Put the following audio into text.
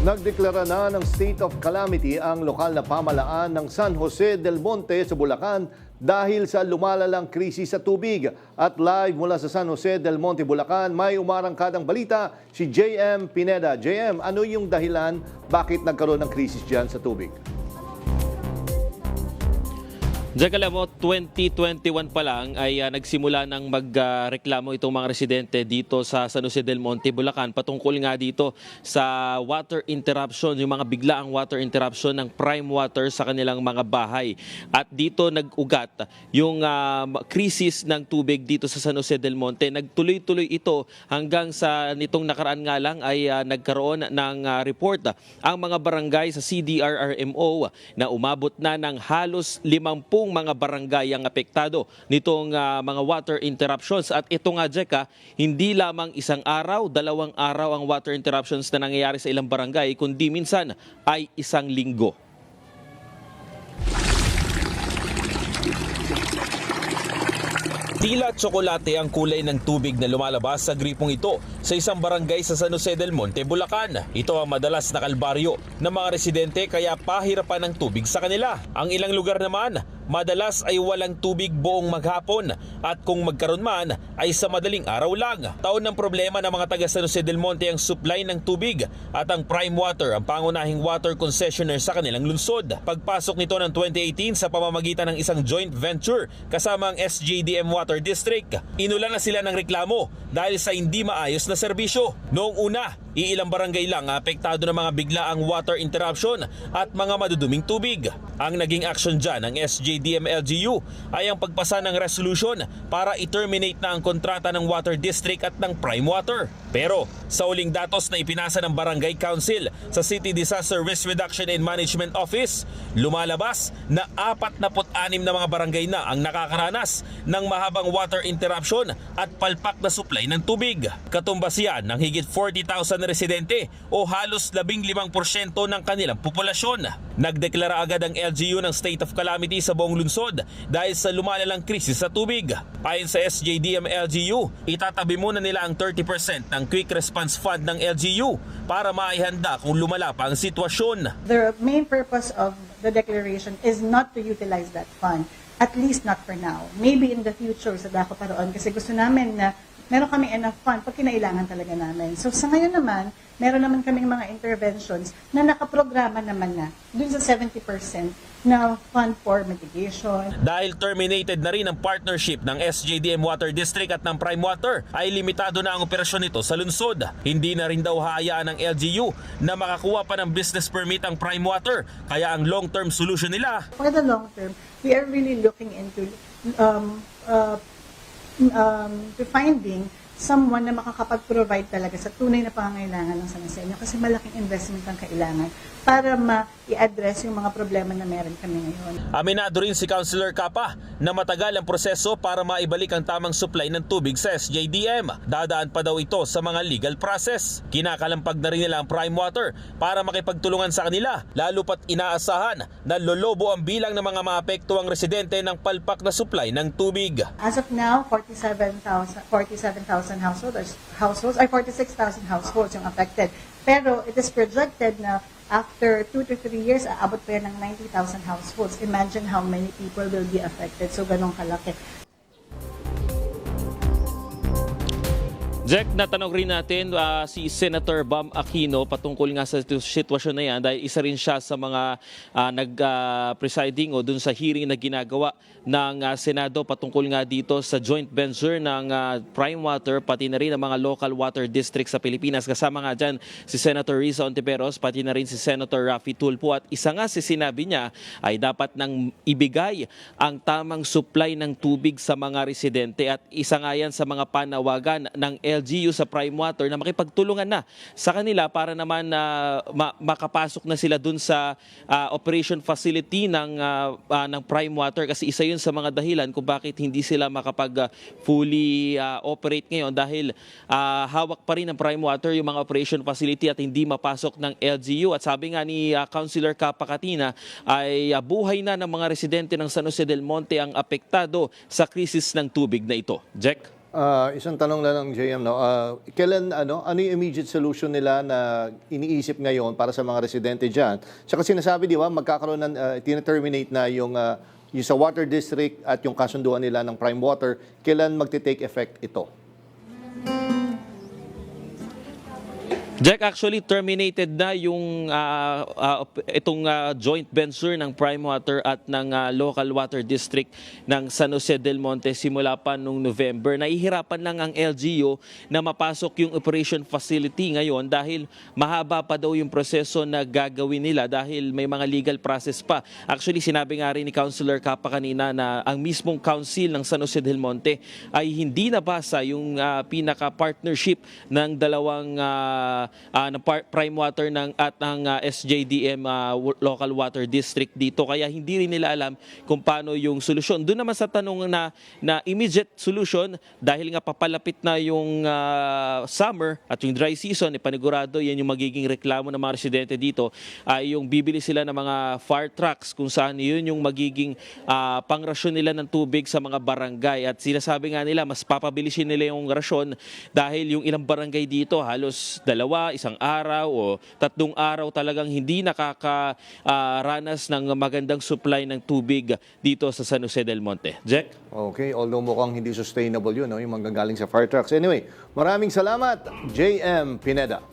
Nagdeklara na ng state of calamity ang lokal na pamalaan ng San Jose del Monte sa Bulacan dahil sa lumalalang krisis sa tubig. At live mula sa San Jose del Monte, Bulacan, may umarangkadang balita si JM Pineda. JM, ano yung dahilan bakit nagkaroon ng krisis dyan sa tubig? Diyan ka mo, 2021 pa lang ay nagsimula ng magreklamo itong mga residente dito sa San Jose del Monte, Bulacan patungkol nga dito sa water interruption, yung mga biglaang water interruption ng prime water sa kanilang mga bahay. At dito nag-ugat yung krisis ng tubig dito sa San Jose del Monte. Nagtuloy-tuloy ito hanggang sa nitong nakaraan nga lang ay nagkaroon ng report ang mga barangay sa CDRRMO na umabot na ng halos 50 mga barangay ang apektado nitong mga water interruptions. At ito nga, Jeka, hindi lamang isang araw, 2 araw ang water interruptions na nangyayari sa ilang barangay, kundi minsan ay 1 linggo. Tila tsokolate ang kulay ng tubig na lumalabas sa gripong ito sa isang barangay sa San Jose del Monte, Bulacan. Ito ang madalas na kalbaryo ng mga residente kaya pahirapan ng tubig sa kanila. Ang ilang lugar naman, madalas ay walang tubig buong maghapon at kung magkaroon man ay sa madaling araw lang. Taon ng problema ng mga taga San Jose del Monte ang supply ng tubig at ang Prime Water ang pangunahing water concessionaire sa kanilang lungsod. Pagpasok nito ng 2018 sa pamamagitan ng isang joint venture kasama ang SJDM Water District, inulan na sila ng reklamo dahil sa hindi maayos na serbisyo. Noong una, iilang barangay lang apektado ng mga biglaang water interruption at mga maduduming tubig. Ang naging action dyan ng SJDM LGU ay ang pagpasa ng resolution para i-terminate na ang kontrata ng Water District at ng Prime Water. Pero sa uling datos na ipinasa ng Barangay Council sa City Disaster Risk Reduction and Management Office, lumalabas na 46 na mga barangay na ang nakakaranas ng mahabang water interruption at palpak na supply ng tubig. Katumbas yan ng higit 40,000 residente o halos 15% ng kanilang populasyon. Nagdeklara agad ang LGU ng state of calamity sa buong lungsod dahil sa lumalalang krisis sa tubig. Ayon sa SJDM LGU, itatabi muna nila ang 30% ng Quick Response Fund ng LGU para maihanda kung lumala pa ang sitwasyon. The main purpose of the declaration is not to utilize that fund, at least not for now. Maybe in the future sa dako paroon kasi gusto namin na meron kami enough fund pag kinailangan talaga namin. So sa ngayon naman, meron naman kaming mga interventions na nakaprograma naman na dun sa 70% na fund for mitigation. Dahil terminated na rin ang partnership ng SJDM Water District at ng Prime Water, ay limitado na ang operasyon nito sa lungsod. Hindi na rin daw hayaan ng LGU na makakuha pa ng business permit ang Prime Water, kaya ang long-term solution nila. For the long term, we are really looking into to finding someone na makakapag-provide talaga sa tunay na pangangailangan ng San Jose kasi malaking investment ang kailangan para ma-i-address yung mga problema na meron kami ngayon. Aminado rin si Councilor Capa na matagal ang proseso para maibalik ang tamang supply ng tubig sa SJDM. Dadaan pa daw ito sa mga legal process. Kinakalampag na rin nila ang Prime Water para makipagtulungan sa kanila, lalo pat inaasahan na lolobo ang bilang ng mga maapektuang residente ng palpak na supply ng tubig. As of now, 47,000 households, ay 46,000 households yung affected. Pero it is projected na after 2 to 3 years, aabot pa yan ng 90,000 households. Imagine how many people will be affected. So, ganun kalaki. Jack, natanong rin natin si Senator Bam Aquino patungkol nga sa sitwasyon na yan dahil isa rin siya sa mga nag-presiding o dun sa hearing na ginagawa ng Senado patungkol nga dito sa joint venture ng Prime Water pati na rin ang mga local water districts sa Pilipinas. Kasama nga dyan si Senator Risa Ontiveros pati na rin si Senator Raffy Tulfo at isa nga si sinabi niya ay dapat nang ibigay ang tamang supply ng tubig sa mga residente at isa nga yan sa mga panawagan ng LGU sa Prime Water na makipagtulungan na sa kanila para naman makapasok na sila dun sa operation facility ng Prime Water kasi isa yun sa mga dahilan kung bakit hindi sila makapag fully operate ngayon dahil hawak pa rin ng Prime Water yung mga operation facility at hindi mapasok ng LGU. At sabi nga ni Councilor Capa Katina ay buhay na ng mga residente ng San Jose del Monte ang apektado sa krisis ng tubig na ito. Jack? Isang tanong lang ng JM, no? Kailan, ano yung immediate solution nila na iniisip ngayon para sa mga residente dyan? Tsaka sinasabi, di ba, magkakaroon ng, tina-terminate na yung sa water district at yung kasunduan nila ng prime water. Kailan magte-take effect ito? Jack, actually terminated na yung itong joint venture ng Prime Water at ng Local Water District ng San Jose del Monte simula pa noong November. Nahihirapan lang ang LGU na mapasok yung operation facility ngayon dahil mahaba pa daw yung proseso na gagawin nila dahil may mga legal process pa. Actually, sinabi nga rin ni Councilor Capa kanina na ang mismong council ng San Jose del Monte ay hindi nabasa yung pinaka-partnership ng dalawang ng Prime Water at ng SJDM Local Water District dito. Kaya hindi rin nila alam kung paano yung solusyon. Doon naman sa tanong na immediate solution, dahil nga papalapit na yung summer at yung dry season, panigurado yan yung magiging reklamo ng mga residente dito, ay yung bibili sila ng mga fire trucks kung saan yun yung magiging pangrasyon nila ng tubig sa mga barangay. At sinasabi nga nila, mas papabilisin nila yung rasyon dahil yung ilang barangay dito halos isang araw o 3 araw talagang hindi nakakaranas ng magandang supply ng tubig dito sa San Jose del Monte. Jack? Okay, although mukhang hindi sustainable yun, no? Yung manggagaling sa fire trucks. Anyway, maraming salamat, JM Pineda.